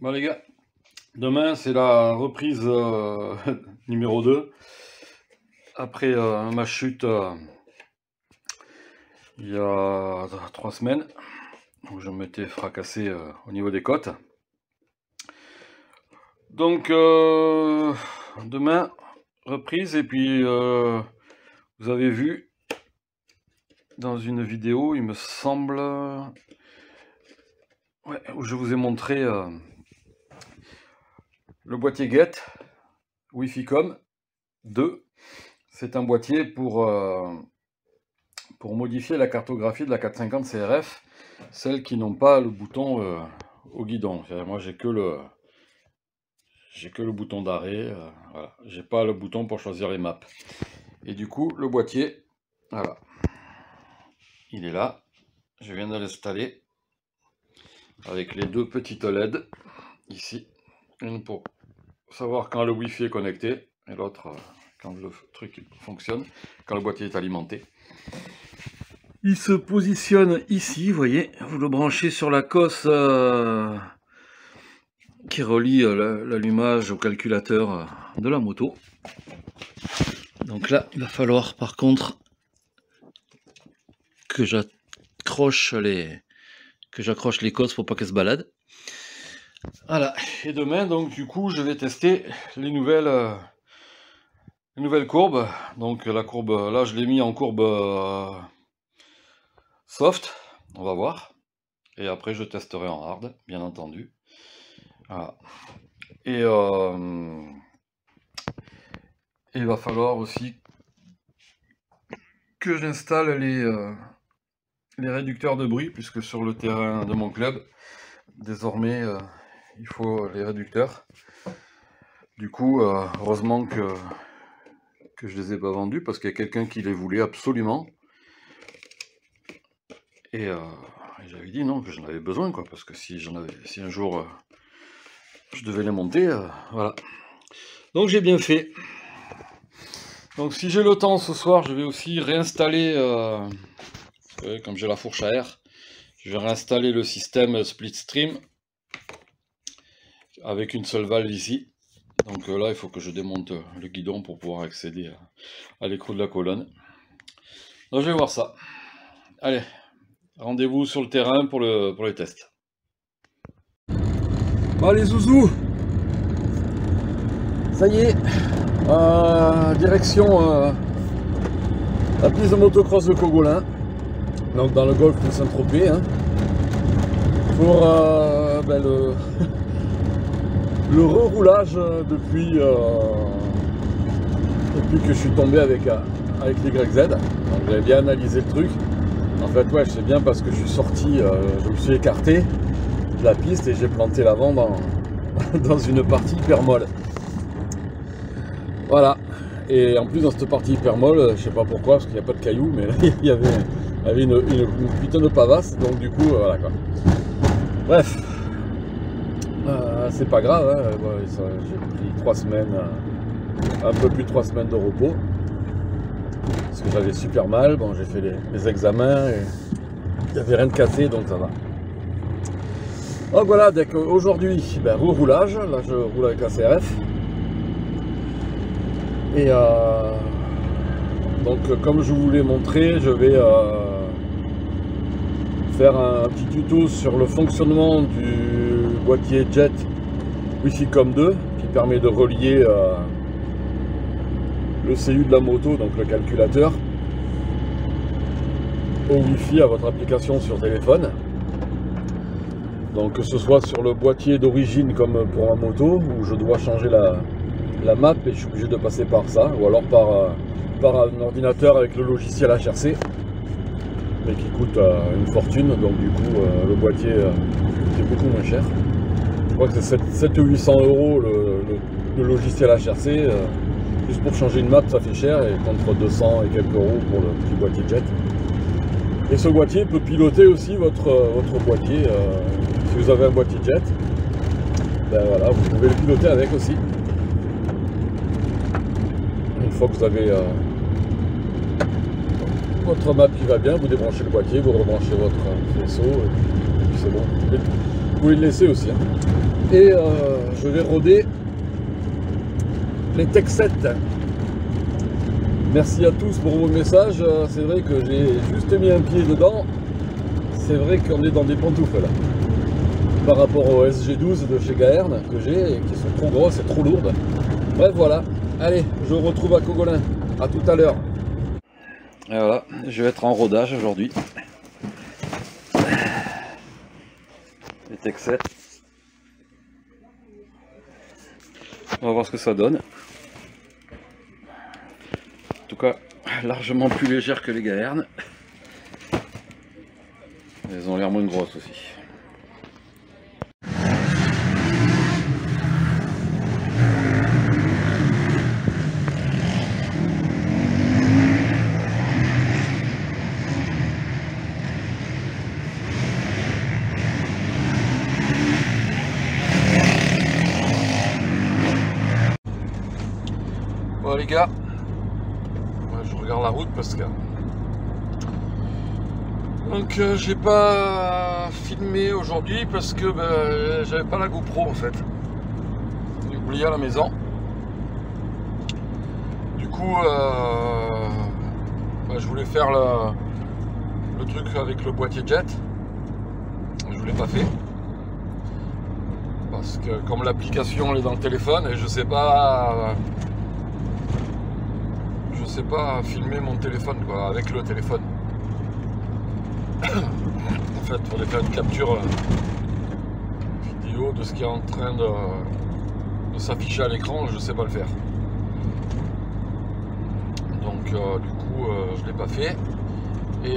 Bon les gars, demain c'est la reprise numéro 2 après ma chute il y a 3 semaines où je m'étais fracassé au niveau des côtes. Donc demain reprise et puis vous avez vu dans une vidéo il me semble où je vous ai montré le boîtier Get Wi-Fi-Com 2. C'est un boîtier pour modifier la cartographie de la 450 CRF, celles qui n'ont pas le bouton au guidon. Moi j'ai que le bouton d'arrêt, voilà. J'ai pas le bouton pour choisir les maps. Et du coup le boîtier, voilà, il est là. Je viens de l'installer avec les deux petites LED ici, une pour savoir quand le Wi-Fi est connecté et l'autre quand le truc fonctionne, quand le boîtier est alimenté. Il se positionne ici, vous voyez, vous le branchez sur la cosse qui relie l'allumage au calculateur de la moto. Donc là, il va falloir par contre que j'accroche les cosses pour pas qu'elles se baladent. Voilà, et demain, donc du coup, je vais tester les nouvelles courbes. Donc la courbe, là je l'ai mis en courbe soft, on va voir. Et après je testerai en hard, bien entendu. Voilà. Et il va falloir aussi que j'installe les réducteurs de bruit, puisque sur le terrain de mon club, désormais, il faut les réducteurs. Du coup, heureusement que je les ai pas vendus, parce qu'il y a quelqu'un qui les voulait absolument. Et j'avais dit non, que j'en avais besoin, quoi, parce que si un jour je devais les monter, voilà. Donc j'ai bien fait. Donc si j'ai le temps ce soir, je vais aussi réinstaller, comme j'ai la fourche à air, je vais réinstaller le système split stream avec une seule valve ici. Donc là, il faut que je démonte le guidon pour pouvoir accéder à l'écrou de la colonne. Donc je vais voir ça. Allez, rendez-vous sur le terrain pour les tests. Bon les zouzous, ça y est, direction la piste de motocross de Cogolin, donc dans le golfe de Saint-Tropez, hein, pour le reroulage depuis que je suis tombé avec l'YZ. Donc j'avais bien analysé le truc. En fait, ouais, je sais bien parce que je suis sorti, je me suis écarté de la piste et j'ai planté l'avant dans une partie hyper molle. Voilà. Et en plus dans cette partie hyper molle, je sais pas pourquoi, parce qu'il n'y a pas de cailloux, mais là, il y avait une putain de pavasse, donc du coup, voilà quoi. Bref. C'est pas grave, hein. Bon, j'ai pris 3 semaines, un peu plus de 3 semaines de repos. Parce que j'avais super mal, bon j'ai fait les examens et il n'y avait rien de cassé, donc ça va. Donc voilà, dès qu'aujourd'hui, reroulage, là je roule avec la CRF. Et donc comme je vous l'ai montré, je vais faire un petit tuto sur le fonctionnement du boîtier Jet Wi-Fi-Com 2 qui permet de relier le CU de la moto, donc le calculateur, au Wi-Fi à votre application sur téléphone. Donc que ce soit sur le boîtier d'origine comme pour ma moto, où je dois changer la map et je suis obligé de passer par ça, ou alors par un ordinateur avec le logiciel HRC, mais qui coûte une fortune, donc du coup le boîtier est beaucoup moins cher. Je crois que c'est 700 ou 800 € le logiciel HRC, juste pour changer une map ça fait cher, et contre 200 et quelques euros pour le petit boîtier Jet. Et ce boîtier peut piloter aussi votre boîtier, si vous avez un boîtier Jet, voilà, vous pouvez le piloter avec aussi. Une fois que vous avez votre map qui va bien, vous débranchez le boîtier, vous rebranchez votre faisceau, et puis c'est bon. Vous pouvez le laisser aussi. Hein. Et je vais roder les Tech 7. Merci à tous pour vos messages. C'est vrai que j'ai juste mis un pied dedans. C'est vrai qu'on est dans des pantoufles là. Par rapport au SG12 de chez Gaerne que j'ai et qui sont trop grosses et trop lourdes. Bref, voilà. Allez, je vous retrouve à Cogolin. À tout à l'heure. Et voilà, je vais être en rodage aujourd'hui. Les Tech 7. On va voir ce que ça donne. En tout cas, largement plus légère que les Gaerne. Elles ont l'air moins grosses aussi. Bon les gars, je regarde la route parce que donc j'ai pas filmé aujourd'hui parce que j'avais pas la GoPro en fait. J'ai oublié à la maison. Du coup je voulais faire le truc avec le boîtier jet. Je l'ai pas fait. Parce que comme l'application elle est dans le téléphone et je sais pas filmer mon téléphone quoi, avec le téléphone. En fait, il faudrait faire une capture vidéo de ce qui est en train de s'afficher à l'écran, je sais pas le faire. Donc du coup, je l'ai pas fait. Et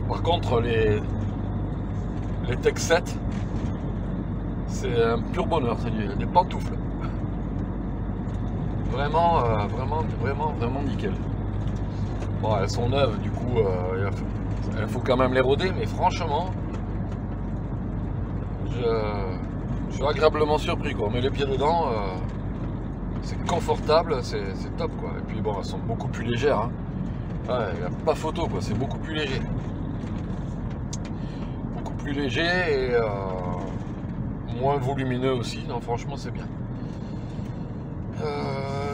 par contre, les Tech 7, c'est un pur bonheur, c'est des pantoufles. Vraiment, vraiment nickel. Bon, elles sont neuves, du coup, il faut quand même les roder, mais franchement, je suis agréablement surpris, quoi. On met les pieds dedans, c'est confortable, c'est top, quoi. Et puis bon, elles sont beaucoup plus légères, hein. Ouais, il n'y a pas photo, quoi, c'est beaucoup plus léger. Beaucoup plus léger et moins volumineux aussi, non, franchement, c'est bien.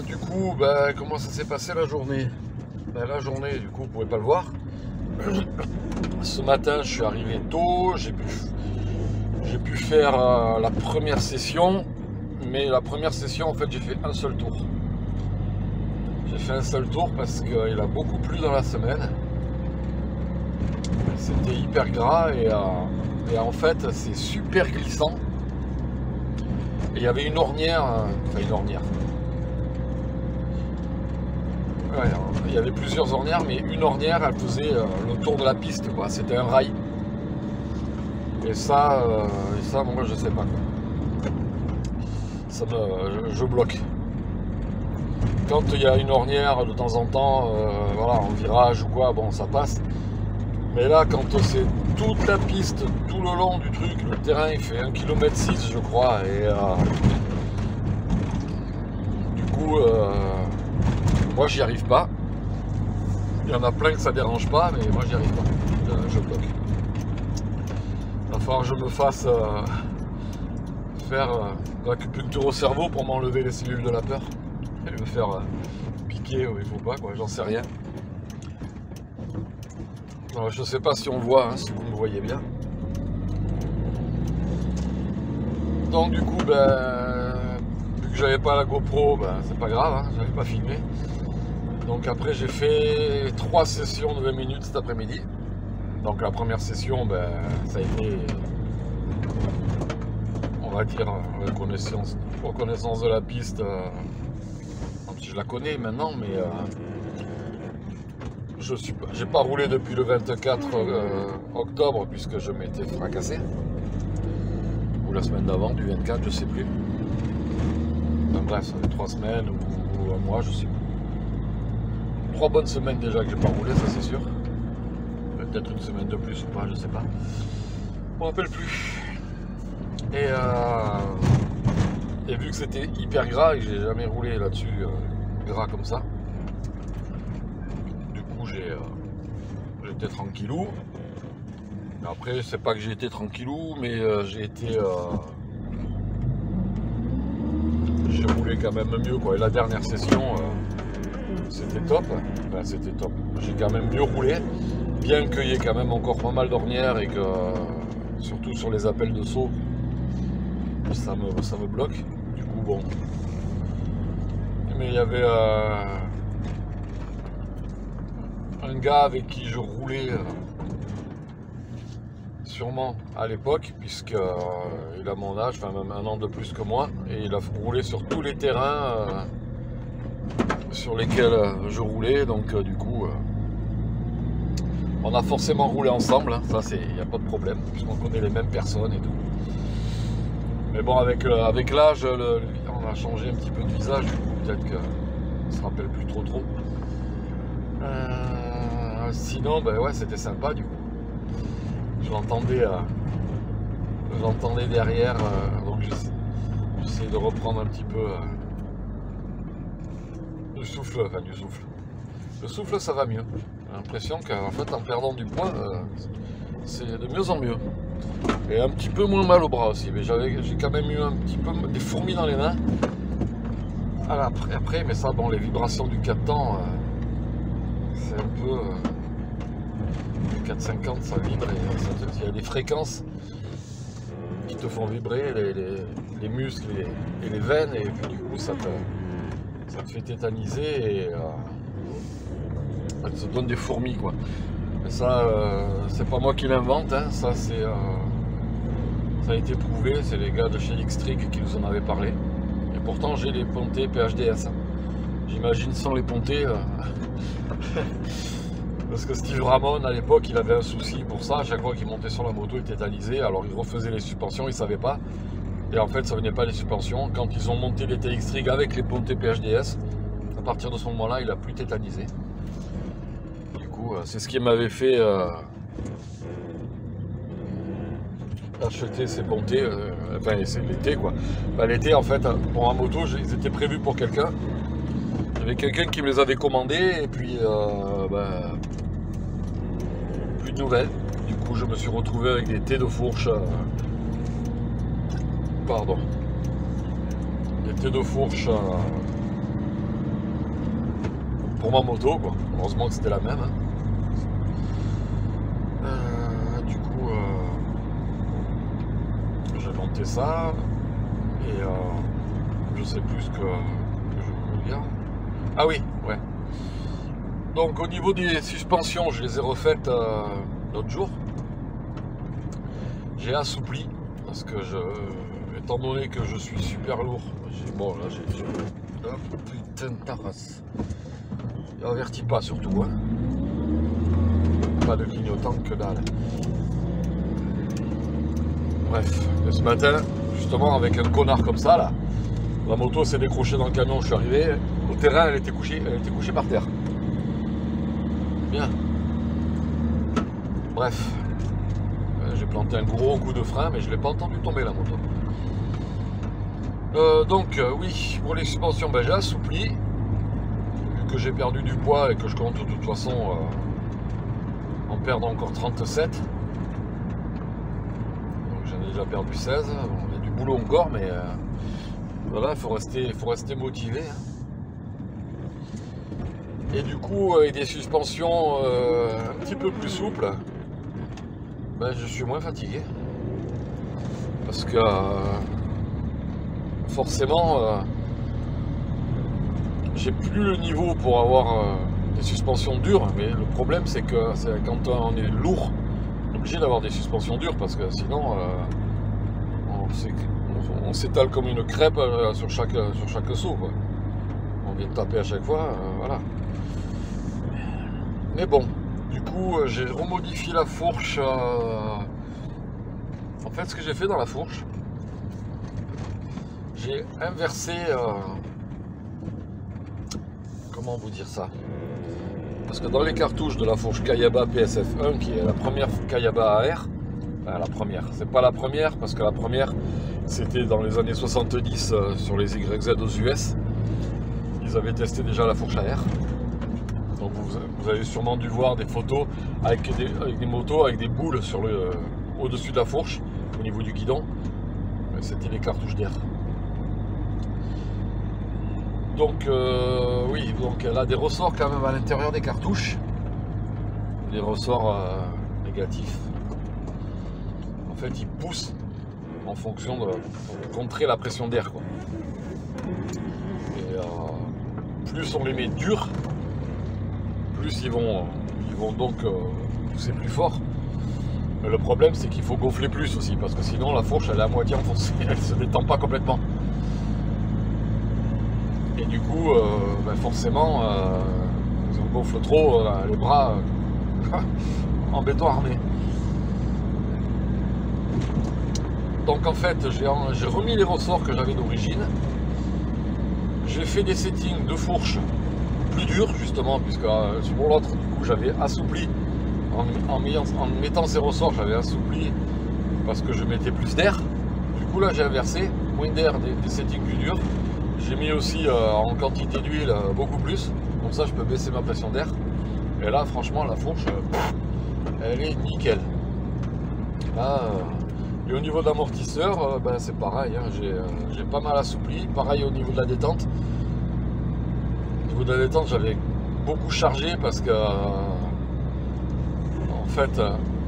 Du coup, comment ça s'est passé la journée? La journée, du coup, vous pouvez pas le voir. Ce matin, je suis arrivé tôt, j'ai pu faire la première session, mais la première session, en fait, j'ai fait un seul tour. J'ai fait un seul tour parce qu'il a beaucoup plu dans la semaine. C'était hyper gras et en fait, c'est super glissant. Et il y avait une ornière, enfin une ornière. Ouais, il y avait plusieurs ornières, mais une ornière, elle faisait le tour de la piste, quoi. C'était un rail. Et ça, moi, je sais pas. Ça je bloque. Quand il y a une ornière de temps en temps, voilà, en virage ou quoi, bon, ça passe. Mais là, quand c'est toute la piste, tout le long du truc, le terrain, il fait 1,6 km, je crois, et du coup. Moi j'y arrive pas. Il y en a plein que ça dérange pas, mais moi j'y arrive pas. Je bloque. Il va falloir que je me fasse faire de l'acupuncture au cerveau pour m'enlever les cellules de la peur. Et me faire piquer où il faut pas, quoi, j'en sais rien. Alors, je sais pas si on voit, hein, si vous me voyez bien. Donc du coup, vu que j'avais pas la GoPro, c'est pas grave, hein, j'avais pas filmé. Donc après j'ai fait 3 sessions de 20 minutes cet après-midi. Donc la première session, ça a été, on va dire, reconnaissance de la piste. Je la connais maintenant, mais j'ai pas roulé depuis le 24 octobre puisque je m'étais fracassé. Ou la semaine d'avant, du 24, je sais plus. Enfin, bref, ça fait 3 semaines ou un mois, je sais plus. 3 bonnes semaines déjà que j'ai pas roulé, ça c'est sûr. Peut-être une semaine de plus ou pas, je sais pas. Je me rappelle plus. Et vu que c'était hyper gras et que j'ai jamais roulé là-dessus gras comme ça, j'étais tranquillou. Après, c'est pas que j'ai été tranquillou, mais j'ai roulé quand même mieux, quoi. Et la dernière session, c'était top. Enfin, c'était top. J'ai quand même mieux roulé, bien qu'il y ait quand même encore pas mal d'ornières et que, surtout sur les appels de saut, ça me bloque. Du coup, bon. Mais il y avait un gars avec qui je roulais sûrement à l'époque, puisqu'il a mon âge, enfin même un an de plus que moi, et il a roulé sur tous les terrains sur lesquels je roulais, donc du coup on a forcément roulé ensemble, hein. Ça il n'y a pas de problème, puisqu'on connaît les mêmes personnes et tout. Mais bon, avec l'âge, on a changé un petit peu de visage, du coup peut-être qu'on ne se rappelle plus trop. Sinon, ben ouais, c'était sympa du coup. Je l'entendais derrière, donc j'essayais de reprendre un petit peu du souffle. Le souffle, ça va mieux. J'ai l'impression qu'en fait, en perdant du poids, c'est de mieux en mieux. Et un petit peu moins mal au bras aussi. Mais j'ai quand même eu un petit peu des fourmis dans les mains. Alors après, mais ça, bon, les vibrations du 4 temps, c'est un peu... le 450, ça vibre. Il y a des fréquences qui te font vibrer, les muscles et les veines. Et puis du coup, ça te fait tétaniser et ça te donne des fourmis, quoi. Mais ça, c'est pas moi qui l'invente, hein. Ça a été prouvé, c'est les gars de chez Xtrig qui nous en avaient parlé. Et pourtant j'ai les pontées PHDS, hein. J'imagine sans les pontées, parce que Steve Ramon à l'époque il avait un souci pour ça. À chaque fois qu'il montait sur la moto il tétanisait, alors il refaisait les suspensions, il savait pas. Et en fait ça venait pas des suspensions. Quand ils ont monté les TX-Trig avec les pontées PHDS, à partir de ce moment là il a plus tétanisé. Du coup c'est ce qui m'avait fait acheter ces pontées, enfin c'est l'été quoi. Bah, l'été en fait pour un moto ils étaient prévus pour quelqu'un. Il y avait quelqu'un qui me les avait commandés et puis plus de nouvelles. Du coup je me suis retrouvé avec des thés de fourche. Des thés de fourche pour ma moto quoi. Heureusement que c'était la même. Hein. J'ai monté ça et je sais plus ce que je voulais dire. Ah oui, ouais. Donc au niveau des suspensions, je les ai refaites l'autre jour. J'ai assoupli parce que étant donné que je suis super lourd, bon là j'ai oh, putain de taras. Il avertit pas surtout, hein. Pas de clignotant que dalle. Bref, et ce matin, justement avec un connard comme ça là, la moto s'est décrochée dans le camion, je suis arrivé, au terrain elle était couchée par terre. Bien. Bref, j'ai planté un gros coup de frein, mais je ne l'ai pas entendu tomber la moto. Donc oui, pour les suspensions, ben, j'ai assoupli, vu que j'ai perdu du poids et que je compte de toute façon en perdre encore 37. Donc j'en ai déjà perdu 16, on a du boulot encore, mais voilà, il faut rester motivé. Hein. Et du coup, avec des suspensions un petit peu plus souples, ben, je suis moins fatigué. Parce que forcément, j'ai plus le niveau pour avoir des suspensions dures. Mais le problème, c'est que quand on est lourd, on est obligé d'avoir des suspensions dures parce que sinon, on s'étale comme une crêpe sur chaque saut, quoi. On vient de taper à chaque fois, voilà. Mais bon, du coup, j'ai remodifié la fourche. En fait, ce que j'ai fait dans la fourche, j'ai inversé. Comment vous dire ça? Parce que dans les cartouches de la fourche Kayaba PSF1, qui est la première Kayaba AR, enfin la première, c'est pas la première, parce que la première, c'était dans les années 70 sur les YZ aux US. Ils avaient testé déjà la fourche AR. Donc vous avez sûrement dû voir des photos avec des motos avec des boules sur au-dessus de la fourche, au niveau du guidon. C'était les cartouches d'air. Donc oui, donc elle a des ressorts quand même à l'intérieur des cartouches, des ressorts négatifs. En fait, ils poussent en fonction de contrer la pression d'air, quoi. Et plus on les met durs, plus ils vont donc pousser plus fort. Mais le problème, c'est qu'il faut gonfler plus aussi, parce que sinon la fourche elle est à moitié enfoncée, elle se détend pas complètement. Et du coup, forcément, si on gonfle trop, les bras en béton armé. Donc en fait, j'ai remis les ressorts que j'avais d'origine. J'ai fait des settings de fourche plus durs, justement, puisque sur l'autre, du coup, j'avais assoupli. En mettant ces ressorts, j'avais assoupli parce que je mettais plus d'air. Du coup, là, j'ai inversé, moins d'air, des settings plus durs. J'ai mis aussi en quantité d'huile beaucoup plus, comme ça je peux baisser ma pression d'air. Et là franchement la fourche, elle est nickel. Là, et au niveau de l'amortisseur, c'est pareil, hein, j'ai pas mal assoupli. Pareil au niveau de la détente. Au niveau de la détente j'avais beaucoup chargé parce que en fait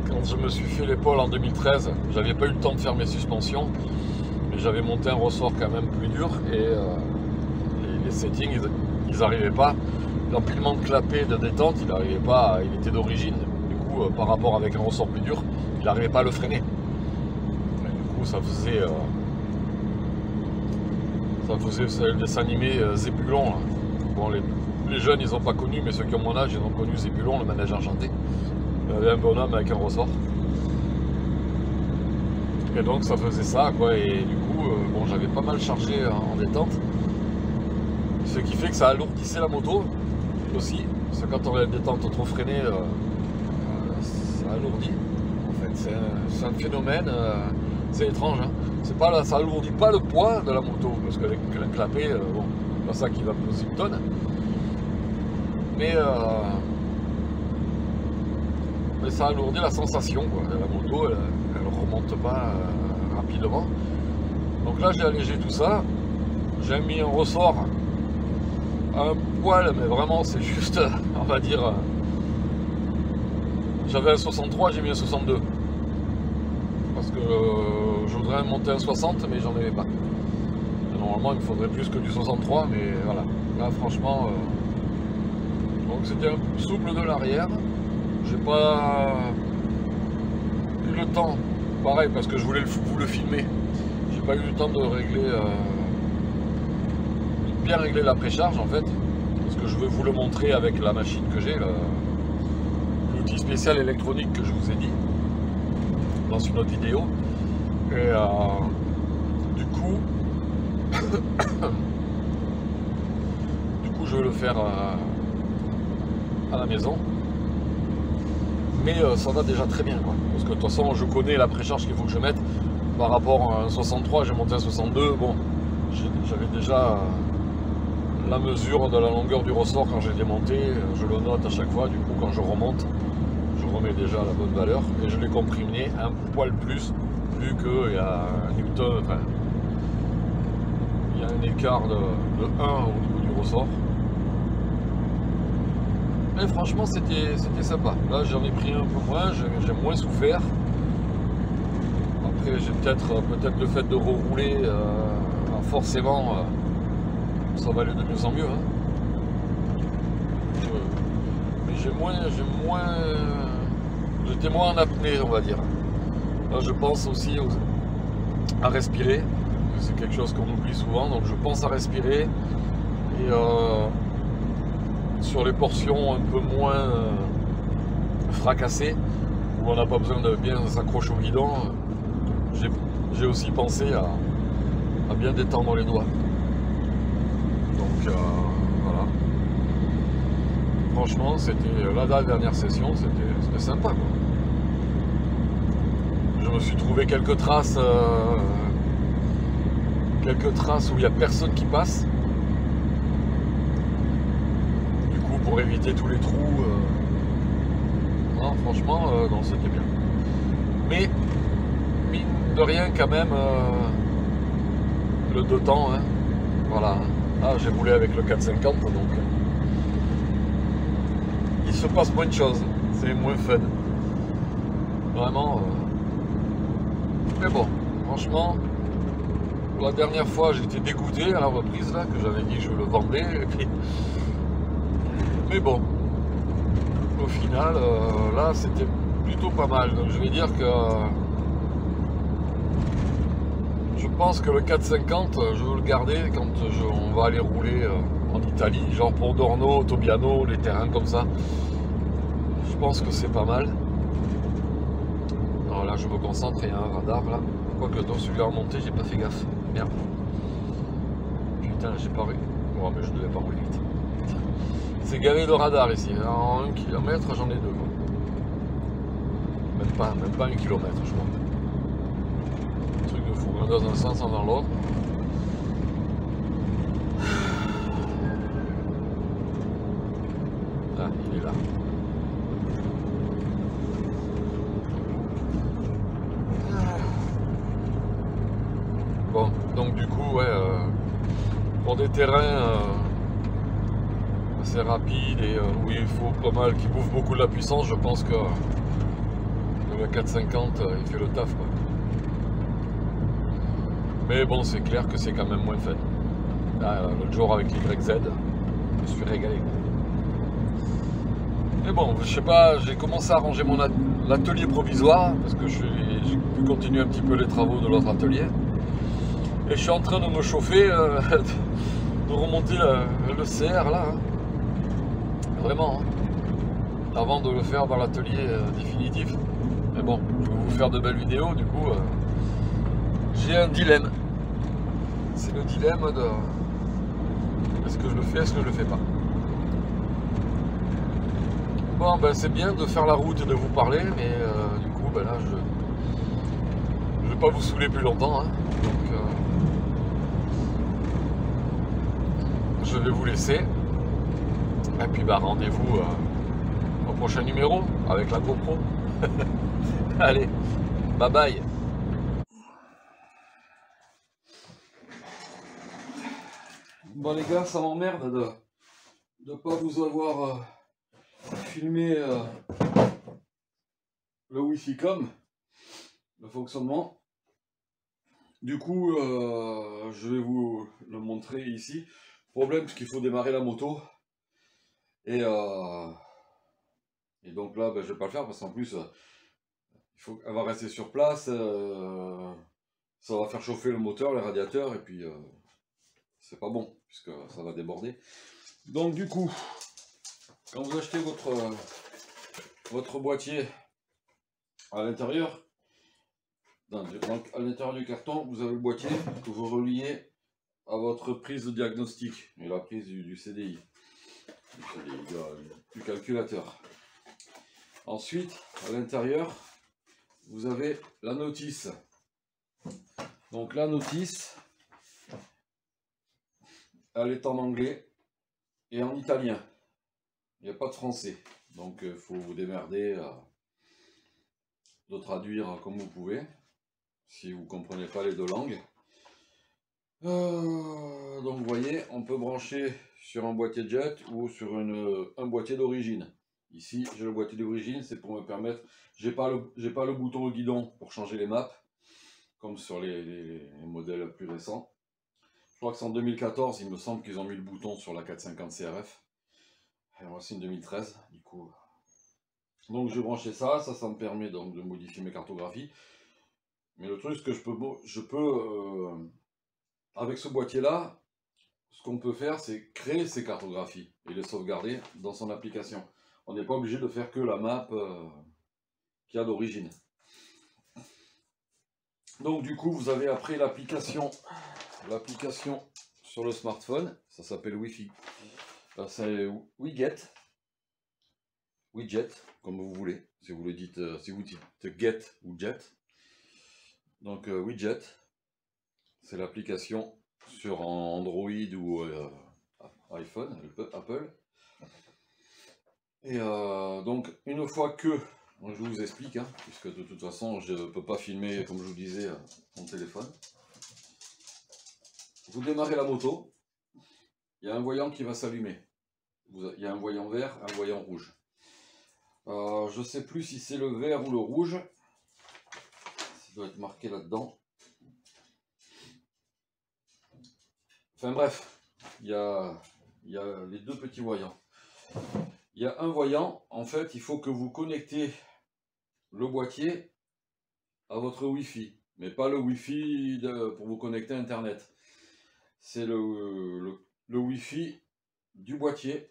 quand je me suis fait l'épaule en 2013, j'avais pas eu le temps de faire mes suspensions. J'avais monté un ressort quand même plus dur et les settings ils n'arrivaient pas. L'empilement de clapet de détente il n'arrivait pas, il était d'origine. Du coup par rapport avec un ressort plus dur, il n'arrivait pas à le freiner. Et du coup ça faisait le dessin animé Zébulon. Bon, les jeunes ils n'ont pas connu, mais ceux qui ont mon âge ils ont connu Zébulon, le manège enchanté. Il y avait un bonhomme avec un ressort. Et donc ça faisait ça, quoi, et du coup bon, j'avais pas mal chargé en détente, ce qui fait que ça alourdissait la moto aussi, parce que quand on a une détente trop freinée, ça alourdit. En fait c'est un phénomène, c'est étrange, hein. C'est pas là, ça alourdit pas le poids de la moto, parce que le clapet, bon, c'est pas ça qui va peser une tonne, mais ça alourdit la sensation, quoi. La moto elle remonte pas rapidement. Donc là j'ai allégé tout ça, j'ai mis un ressort un poil, mais vraiment c'est juste, on va dire, j'avais un 63, j'ai mis un 62 parce que je voudrais monter un 60 mais j'en avais pas. Normalement il me faudrait plus que du 63, mais voilà, là franchement donc c'était un souple de l'arrière. J'ai pas eu le temps, pareil parce que je voulais vous le filmer, j'ai pas eu le temps de régler, de bien régler la précharge en fait, parce que je veux vous le montrer avec la machine que j'ai, l'outil spécial électronique que je vous ai dit dans une autre vidéo. Et du coup je vais le faire à la maison. Mais ça va déjà très bien, quoi. Parce que de toute façon je connais la précharge qu'il faut que je mette. Par rapport à un 63, j'ai monté à 62, bon, j'avais déjà la mesure de la longueur du ressort quand j'ai démonté, je le note à chaque fois, du coup quand je remonte, je remets déjà la bonne valeur, et je l'ai comprimé un poil plus, vu qu'il y a un newton, enfin, il y a un écart de 1 au niveau du ressort. Mais franchement c'était sympa. Là j'en ai pris un peu moins, j'ai moins souffert. Après j'ai peut-être le fait de rerouler, forcément ça va aller de mieux en mieux. Hein. Mais j'étais moins en apnée, on va dire. Là je pense aussi à respirer. C'est quelque chose qu'on oublie souvent, donc je pense à respirer. Et sur les portions un peu moins fracassées, où on n'a pas besoin de bien s'accrocher au guidon, j'ai aussi pensé à bien détendre les doigts. Donc voilà. Franchement, c'était la dernière session, c'était sympa, quoi. Je me suis trouvé quelques traces où il n'y a personne qui passe. pour éviter tous les trous. Non, franchement, non, c'était bien. Mais, mine de rien, quand même, le 2 temps, hein, voilà. Ah, j'ai roulé avec le 450, donc il se passe moins de choses, c'est moins fun. Vraiment. Mais bon, franchement, la dernière fois, j'étais dégoûté à la reprise, là, que j'avais dit que je le vendais, et puis... Mais bon, au final, là, c'était plutôt pas mal. Donc je vais dire que je pense que le 450, je veux le garder quand on va aller rouler en Italie, genre pour Dorno, Tobiano, les terrains comme ça. Je pense que c'est pas mal. Alors là, je me concentre, il y a un radar là. Quoique dans celui-là en montée, j'ai pas fait gaffe. Merde. Putain, j'ai pas rouler. Oh, mais je devais pas rouler vite. C'est gavé de radar ici. En 1 km, j'en ai 2. Même pas 1 km, je crois. Un truc de fou. Un dans un sens, un dans l'autre. Ah, il est là. Bon, donc du coup, ouais, pour des terrains assez rapides et où il faut pas mal, qui bouffent beaucoup de la puissance, je pense que le 450, il fait le taf, quoi. Mais bon, c'est clair que c'est quand même moins fun. L'autre jour avec l'YZ, je me suis régalé. Mais bon, je sais pas, j'ai commencé à ranger mon l'atelier provisoire parce que j'ai pu continuer un petit peu les travaux de l'autre atelier. Et je suis en train de me chauffer, de remonter le CR là. Hein. Vraiment, hein. Avant de le faire dans l'atelier définitif. Mais bon, je vais vous faire de belles vidéos, du coup, j'ai un dilemme. C'est le dilemme de est-ce que je le fais, est-ce que je le fais pas. Bon, ben c'est bien de faire la route et de vous parler, mais du coup, ben là, je vais pas vous saouler plus longtemps. Hein. Donc, je vais vous laisser. Et puis, bah, rendez-vous au prochain numéro avec la GoPro. Allez, bye bye. Bon les gars, ça m'emmerde de ne pas vous avoir filmé le Wi-Fi com, le fonctionnement. Du coup, je vais vous le montrer ici. Problème, c'est qu'il faut démarrer la moto. Et donc là, ben, je vais pas le faire parce qu'en plus, elle va rester sur place. Ça va faire chauffer le moteur, le radiateur, et puis c'est pas bon puisque ça va déborder. Donc du coup, quand vous achetez votre boîtier à l'intérieur, donc à l'intérieur du carton, vous avez le boîtier que vous reliez à votre prise de diagnostic et la prise du CDI, du calculateur. Ensuite, à l'intérieur, vous avez la notice. Donc la notice, elle est en anglais et en italien. Il n'y a pas de français. Donc il faut vous démerder de traduire comme vous pouvez, si vous ne comprenez pas les deux langues. Donc vous voyez, on peut brancher sur un boîtier jet ou sur un boîtier d'origine. Ici, j'ai le boîtier d'origine, c'est pour me permettre... J'ai pas le bouton au guidon pour changer les maps, comme sur les modèles plus récents. Je crois que c'est en 2014, il me semble qu'ils ont mis le bouton sur la 450 CRF. Et voici une 2013, du coup. Donc je vais brancher ça me permet donc de modifier mes cartographies. Mais le truc, c'est que je peux avec ce boîtier-là, ce qu'on peut faire, c'est créer ces cartographies et les sauvegarder dans son application. On n'est pas obligé de faire que la map qu'il y a d'origine. Donc du coup, vous avez après l'application sur le smartphone, ça s'appelle Wi-Fi. C'est Widget, comme vous voulez, si vous dites get ou jet. Donc Widget, c'est l'application sur Android ou iPhone, Apple. Et donc une fois que, donc je vous explique, hein, puisque de toute façon je ne peux pas filmer comme je vous disais mon téléphone. Vous démarrez la moto, il y a un voyant qui va s'allumer. Il y a un voyant vert, un voyant rouge. Je ne sais plus si c'est le vert ou le rouge. Ça doit être marqué là-dedans. Enfin bref, il y a les deux petits voyants. Il y a un voyant, en fait, il faut que vous connectez le boîtier à votre Wi-Fi. Mais pas le Wi-Fi pour vous connecter à Internet. C'est le Wi-Fi du boîtier.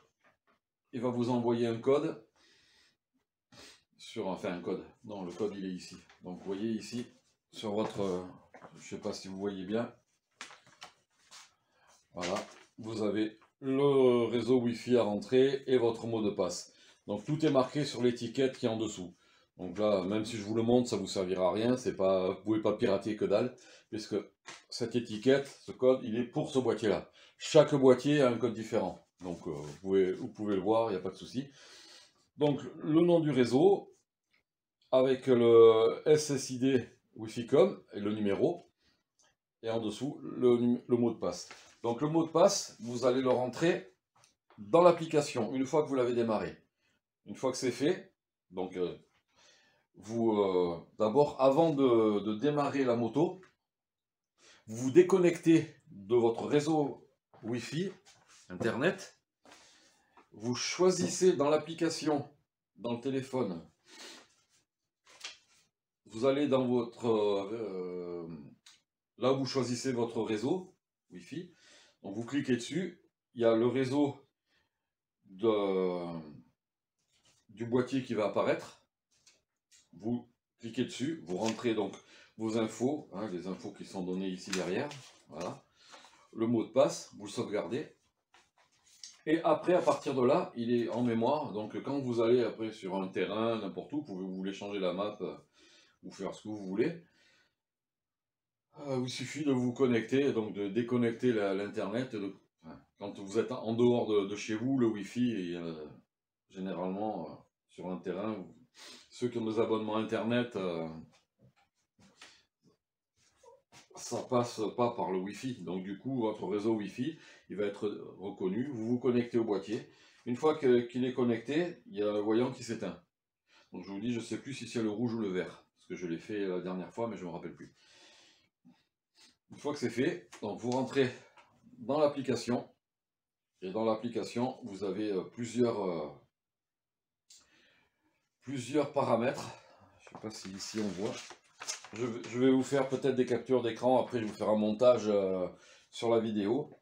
Il va vous envoyer un code. Enfin un code. Non, le code il est ici. Donc vous voyez ici, sur votre... je ne sais pas si vous voyez bien. Voilà, vous avez le réseau Wi-Fi à rentrer et votre mot de passe. Donc tout est marqué sur l'étiquette qui est en dessous. Donc là, même si je vous le montre, ça ne vous servira à rien. C'est pas, vous ne pouvez pas pirater que dalle, puisque cette étiquette, ce code, il est pour ce boîtier-là. Chaque boîtier a un code différent. Donc vous pouvez le voir, il n'y a pas de souci. Donc le nom du réseau, avec le SSID Wi-Fi.com et le numéro, et en dessous le mot de passe. Donc le mot de passe, vous allez le rentrer dans l'application une fois que vous l'avez démarré. Une fois que c'est fait, donc d'abord avant de démarrer la moto, vous vous déconnectez de votre réseau Wi-Fi, Internet. Vous choisissez dans l'application, dans le téléphone, vous allez dans votre... là où vous choisissez votre réseau Wi-Fi. Donc vous cliquez dessus, il y a le réseau du boîtier qui va apparaître. Vous cliquez dessus, vous rentrez donc vos infos, hein, les infos qui sont données ici derrière. Voilà. Le mot de passe, vous le sauvegardez. Et après, à partir de là, il est en mémoire. Donc quand vous allez après sur un terrain, n'importe où, vous voulez changer la map ou faire ce que vous voulez, il suffit de vous connecter, donc de déconnecter l'internet. Quand vous êtes en dehors de chez vous, le Wi-Fi, généralement sur un terrain, ceux qui ont des abonnements internet, ça passe pas par le Wi-Fi. Donc du coup, votre réseau Wi-Fi, il va être reconnu. Vous vous connectez au boîtier. Une fois qu'il est connecté, il y a un voyant qui s'éteint. Donc je vous dis, je ne sais plus si c'est le rouge ou le vert, parce que je l'ai fait la dernière fois, mais je ne me rappelle plus. Une fois que c'est fait, donc vous rentrez dans l'application. Et dans l'application, vous avez plusieurs paramètres. Je ne sais pas si ici on voit. Je vais vous faire peut-être des captures d'écran. Après, je vais vous faire un montage sur la vidéo.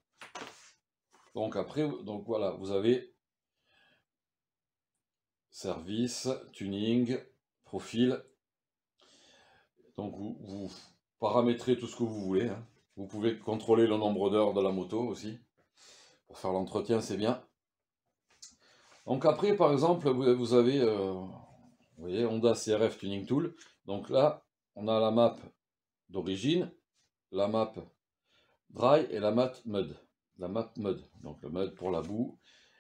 Donc après, donc voilà, vous avez service, tuning, profil. Donc vous paramétrez tout ce que vous voulez. Hein. Vous pouvez contrôler le nombre d'heures de la moto aussi. Pour faire l'entretien, c'est bien. Donc après, par exemple, vous avez, vous voyez, Honda CRF Tuning Tool. Donc là, on a la map d'origine, la map dry et la map mud. La map mud, donc le mud pour la boue.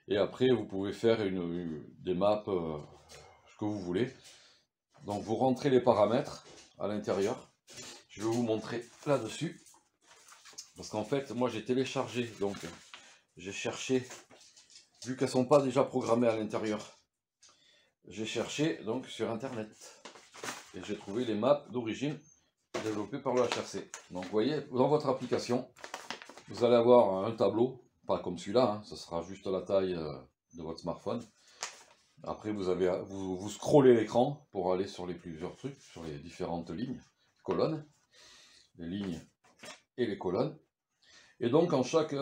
Et après, vous pouvez faire des maps, ce que vous voulez. Donc vous rentrez les paramètres à l'intérieur. Je vais vous montrer là-dessus. Parce qu'en fait, moi j'ai téléchargé, donc j'ai cherché, vu qu'elles ne sont pas déjà programmées à l'intérieur, j'ai cherché donc sur internet. Et j'ai trouvé les maps d'origine développées par le HRC. Donc vous voyez, dans votre application, vous allez avoir un tableau, pas comme celui-là, hein, ce sera juste la taille de votre smartphone. Après vous scrollez l'écran pour aller sur les plusieurs trucs, sur les différentes lignes, colonnes, les lignes et les colonnes. Et donc en chaque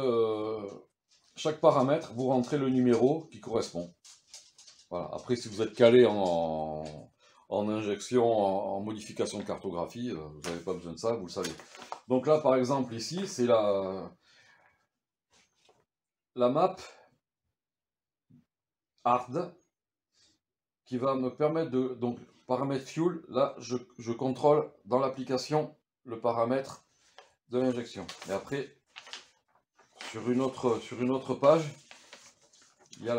paramètre, vous rentrez le numéro qui correspond. Voilà. Après, si vous êtes calé en injection, en modification de cartographie, vous n'avez pas besoin de ça, vous le savez. Donc là, par exemple, ici, c'est la map hard qui va me permettre de, donc, paramètre fuel, là, je contrôle dans l'application le paramètre de l'injection. Et après, sur une autre page, il y a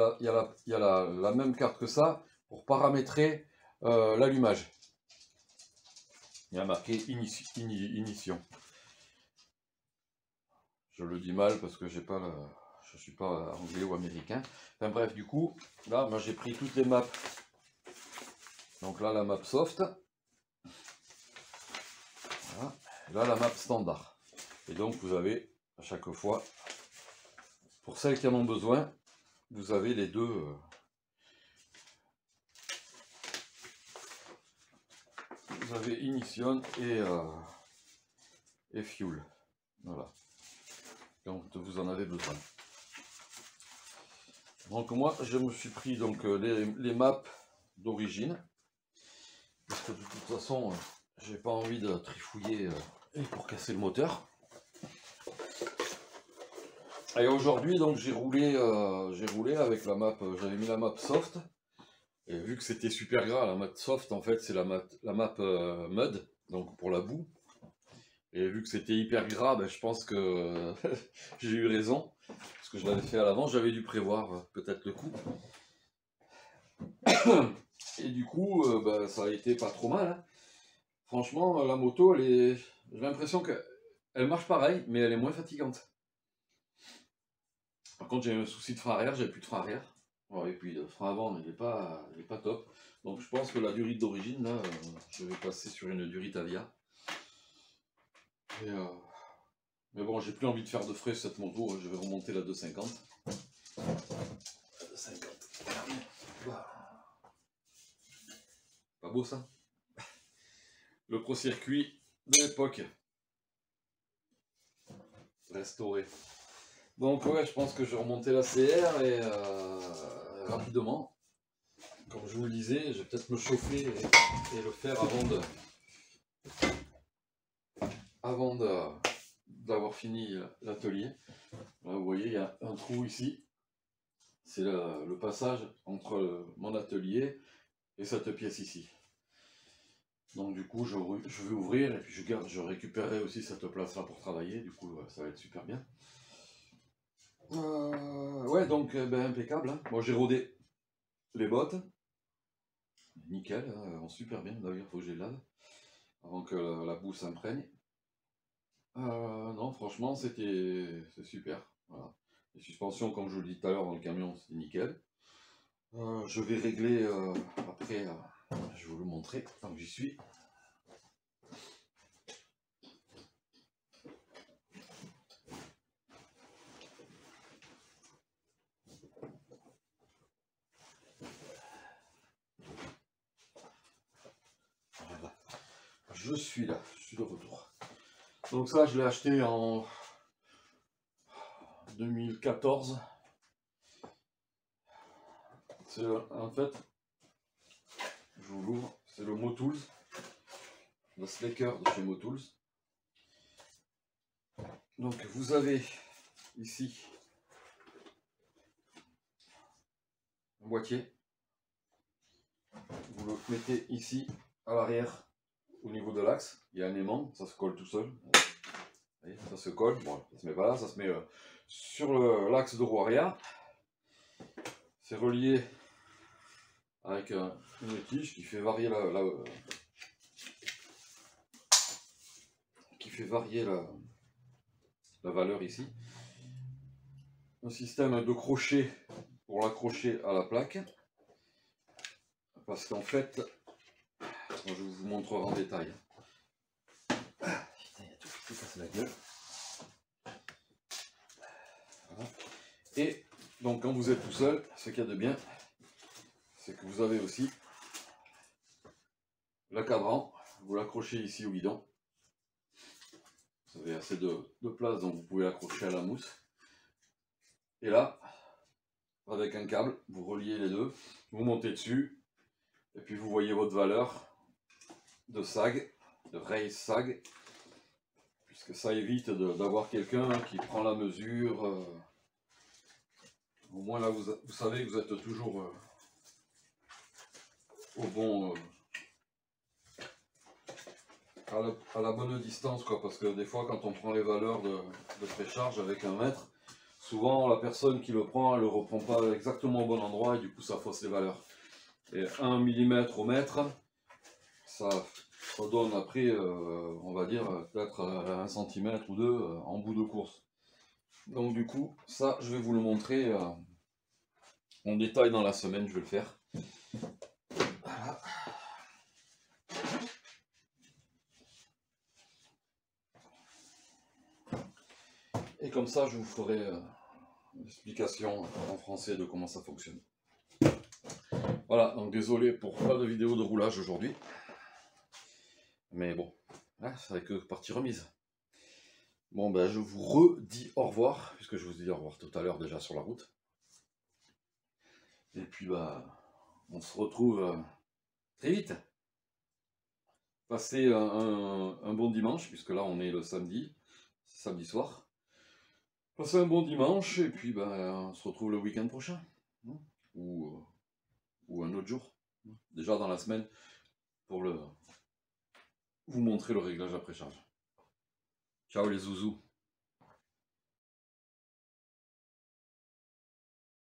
la même carte que ça pour paramétrer l'allumage. Il y a marqué Ignition. Je le dis mal parce que je ne suis pas anglais ou américain. Enfin bref, du coup, là, moi j'ai pris toutes les maps. Donc là, la map soft. Voilà. Là, la map standard. Et donc, vous avez à chaque fois, pour celles qui en ont besoin, vous avez les deux. Vous avez Ignition et Fuel. Voilà. Donc vous en avez besoin. Donc moi je me suis pris donc les maps d'origine. Parce que de toute façon j'ai pas envie de trifouiller pour casser le moteur. Et aujourd'hui donc j'ai roulé avec la map, j'avais mis la map soft. Et vu que c'était super gras, la map soft en fait c'est la map mud, donc pour la boue. Et vu que c'était hyper gras, ben, je pense que j'ai eu raison. Parce que je l'avais fait à l'avance, j'avais dû prévoir peut-être le coup. Et du coup, ben, ça a été pas trop mal. Hein. Franchement, la moto, j'ai l'impression qu'elle marche pareil, mais elle est moins fatigante. Par contre, j'ai un souci de frein arrière, j'ai plus de frein arrière. Ouais, et puis le frein avant, il n'est pas top. Donc je pense que la durite d'origine, là, je vais passer sur une durite Avia. Mais bon, j'ai plus envie de faire de frais sur cette moto, je vais remonter la 250. La 250. Pas beau ça? Le pro-circuit de l'époque. Restauré. Donc ouais, je pense que je vais remonter la CR et rapidement. Comme je vous le disais, je vais peut-être me chauffer et le faire avant d'avoir fini l'atelier. Là, vous voyez, il y a un trou ici. C'est le passage entre mon atelier et cette pièce ici. Donc du coup, je vais ouvrir et puis je récupérerai aussi cette place-là pour travailler. Du coup, ça va être super bien. Ouais, donc ben, impeccable. Hein. Moi, j'ai rodé les bottes. Nickel, elles vont super bien. D'ailleurs, il faut que je les lave avant que la boue s'imprègne. Non, franchement, c'est super. Voilà. Les suspensions, comme je vous le dis tout à l'heure dans le camion, c'est nickel. Je vais régler après, je vais vous le montrer tant que j'y suis. Voilà. Je suis là, je suis de retour. Donc ça, je l'ai acheté en 2014. En fait, je vous l'ouvre, c'est le Motools, le Slacker de chez Motools. Donc vous avez ici un boîtier. Vous le mettez ici à l'arrière au niveau de l'axe. Il y a un aimant, ça se colle tout seul. Vous voyez, ça se colle, bon, ça se met pas là, ça se met sur l'axe de roue arrière. C'est relié avec une tige qui fait varier la valeur ici. Un système de crochet pour l'accrocher à la plaque. Parce qu'en fait, je vous montrerai en détail. Putain, il y a tout qui casse la gueule. Voilà. Et donc quand vous êtes tout seul, ce qu'il y a de bien, c'est que vous avez aussi le cadran. Vous l'accrochez ici au guidon. Vous avez assez de place, donc vous pouvez l'accrocher à la mousse. Et là, avec un câble, vous reliez les deux, vous montez dessus, et puis vous voyez votre valeur de sag, de raise sag, puisque ça évite d'avoir quelqu'un qui prend la mesure. Au moins là, vous savez que vous êtes toujours au bon, à la bonne distance, quoi, parce que des fois, quand on prend les valeurs de précharge avec un mètre, souvent la personne qui le prend, elle le reprend pas exactement au bon endroit et du coup ça fausse les valeurs. Et 1 mm au mètre, ça donne après, on va dire, peut-être 1 cm ou 2 en bout de course. Donc du coup, ça je vais vous le montrer en détail dans la semaine, je vais le faire. Voilà. Et comme ça, je vous ferai l'explication en français de comment ça fonctionne. Voilà, donc désolé pour pas de vidéo de roulage aujourd'hui. Mais bon, hein, ça n'est que partie remise. Bon, ben je vous redis au revoir, puisque je vous ai dit au revoir tout à l'heure déjà sur la route. Et puis, bah, on se retrouve très vite. Passez un bon dimanche, puisque là on est le samedi soir. Passez un bon dimanche, et puis ben, on se retrouve le week-end prochain. Ou un autre jour. Déjà dans la semaine, pour vous montrer le réglage après charge. Ciao les zouzous.